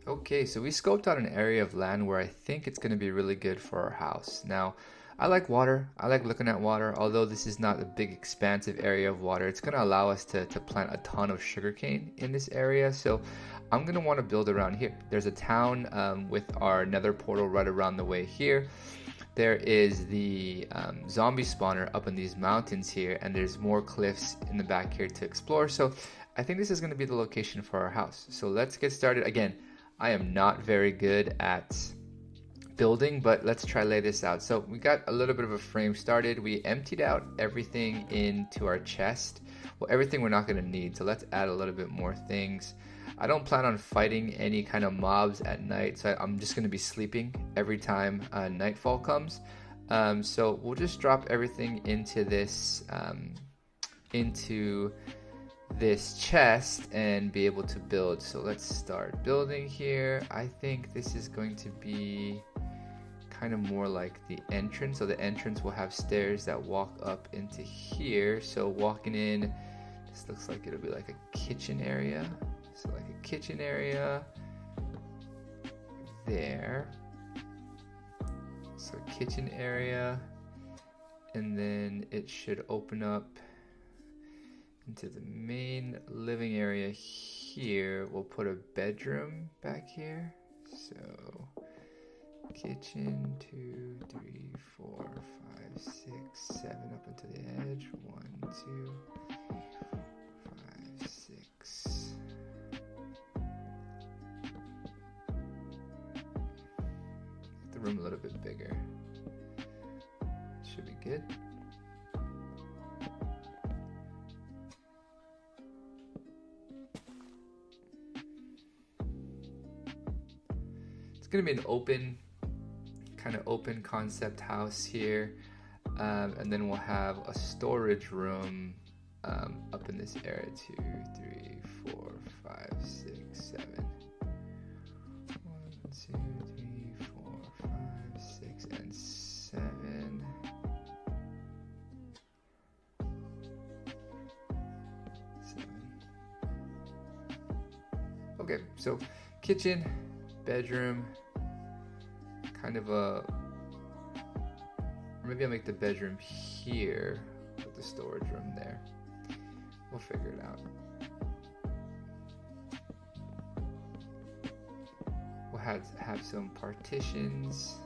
Okay, so we scoped out an area of land where I think it's going to be really good for our house. Now, I like water. I like looking at water. Although this is not a big expansive area of water, it's going to allow us to plant a ton of sugarcane in this area. So I'm going to want to build around here. There's a town with our nether portal right around the way here. There is the zombie spawner up in these mountains here, and there's more cliffs in the back here to explore. So I think this is going to be the location for our house. So let's get started. Again, I am not very good at building, but let's try lay this out. So we got a little bit of a frame started. We emptied out everything into our chest. Well, everything we're not going to need. So let's add a little bit more things. I don't plan on fighting any kind of mobs at night, so I'm just going to be sleeping every time nightfall comes. So we'll just drop everything into this chest and be able to build. So let's start building here. I think this is going to be kind of more like the entrance. So the entrance will have stairs that walk up into here. So walking in, this looks like it'll be like a kitchen area. So like a kitchen area there. So kitchen area, and then it should open up into the main living area here. We'll put a bedroom back here. So kitchen, 2, 3, 4, 5, 6, 7 up into the edge. 1, 2, 5, 6. The room a little bit bigger. Should be good. It's gonna be an open, kind of open concept house here, and then we'll have a storage room up in this area. 2, 3, 4, 5, 6, 7. 1, 2, 3, 4, 5, 6, and 7. Okay, so kitchen, bedroom, kind of a, maybe I'll make the bedroom here with the storage room there. We'll figure it out. We'll have some partitions.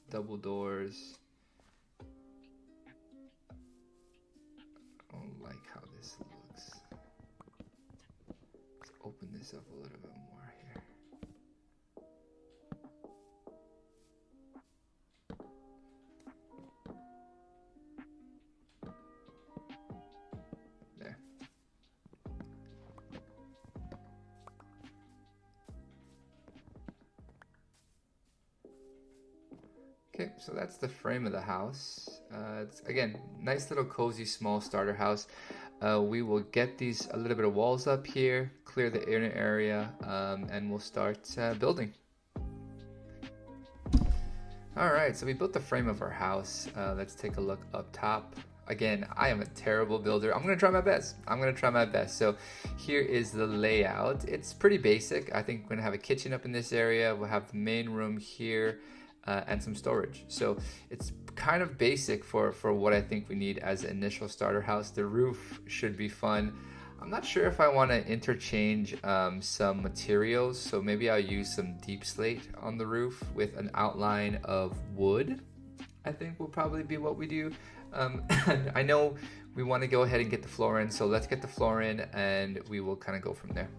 Double doors. I don't like how this looks. Let's open this up a little bit more here. There. Okay, so that's the frame of the house. It's, again, nice little cozy small starter house. We will get these a little bit of walls up here, clear the inner area, and we'll start building. All right, so we built the frame of our house. Let's take a look up top. Again, I am a terrible builder. I'm gonna try my best. So here is the layout. It's pretty basic. I think we're gonna have a kitchen up in this area. We'll have the main room here. And some storage. So it's kind of basic for what I think we need as an initial starter house. The roof should be fun. I'm not sure if I want to interchange some materials, so maybe I'll use some deep slate on the roof with an outline of wood. I think will probably be what we do. I know we want to go ahead and get the floor in, so let's get the floor in and we will kind of go from there.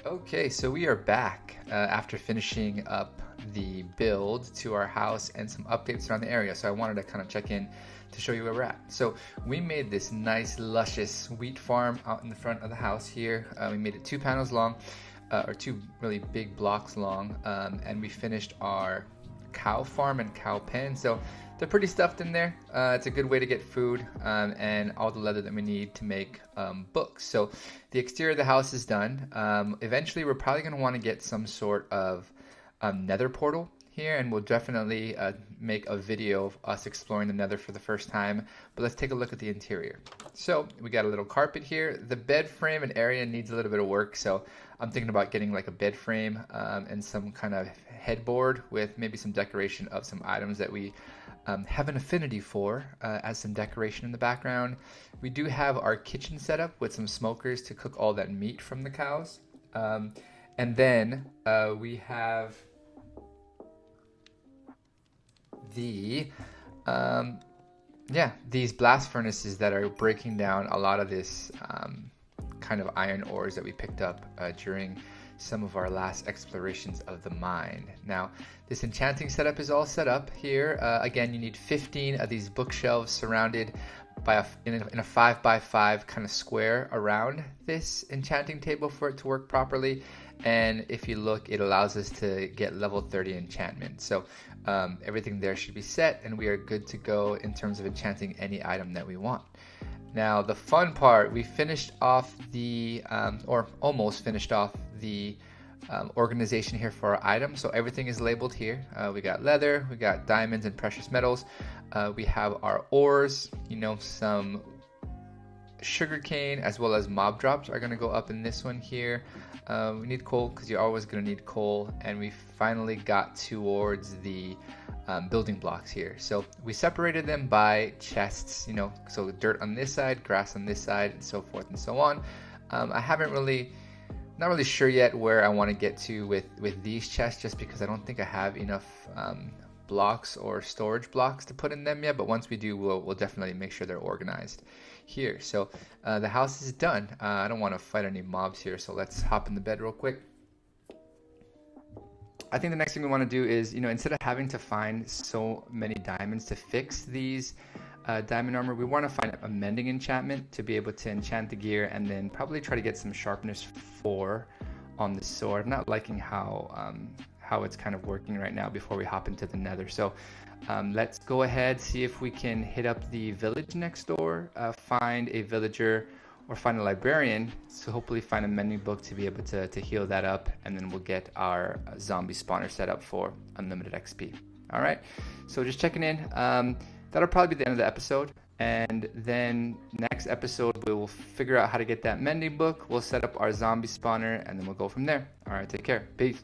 Okay, so we are back after finishing up the build to our house and some updates around the area. So I wanted to kind of check in to show you where we're at. So we made this nice, luscious wheat farm out in the front of the house here. We made it 2 panels long, or two really big blocks long, and we finished our cow farm and cow pen. So they're pretty stuffed in there. It's a good way to get food and all the leather that we need to make books. So the exterior of the house is done. Eventually, we're probably going to want to get some sort of nether portal here, and we'll definitely make a video of us exploring the nether for the first time. But let's take a look at the interior. So we got a little carpet here. The bed frame and area needs a little bit of work, so I'm thinking about getting like a bed frame and some kind of headboard with maybe some decoration of some items that we have an affinity for as some decoration in the background. We do have our kitchen set up with some smokers to cook all that meat from the cows. And then we have the these blast furnaces that are breaking down a lot of this kind of iron ores that we picked up during some of our last explorations of the mine. Now, this enchanting setup is all set up here. Again, you need 15 of these bookshelves surrounded by in a 5x5 kind of square around this enchanting table for it to work properly. And if you look, it allows us to get level 30 enchantment. So everything there should be set, and we are good to go in terms of enchanting any item that we want. Now, the fun part, we finished off the, or almost finished off the organization here for our items. So everything is labeled here. We got leather, we got diamonds and precious metals. We have our ores, some sugarcane as well as mob drops are going to go up in this one here. We need coal because you're always going to need coal. And we finally got towards the building blocks here. So we separated them by chests, so dirt on this side, grass on this side, and so forth and so on. Not really sure yet where I want to get to with these chests, just because I don't think I have enough blocks or storage blocks to put in them yet. But once we do, we'll definitely make sure they're organized here. So the house is done. I don't want to fight any mobs here, so let's hop in the bed real quick. I think the next thing we want to do is, instead of having to find so many diamonds to fix these diamond armor, we want to find a mending enchantment to be able to enchant the gear, and then probably try to get some sharpness 4 on the sword. I'm not liking how it's kind of working right now before we hop into the nether. So let's go ahead, see if we can hit up the village next door, find a villager or find a librarian, so hopefully find a mending book to be able to heal that up, and then we'll get our zombie spawner set up for unlimited XP. All right, so just checking in. That'll probably be the end of the episode, and then next episode we will figure out how to get that mending book. We'll set up our zombie spawner, and then we'll go from there. All right, take care. Peace.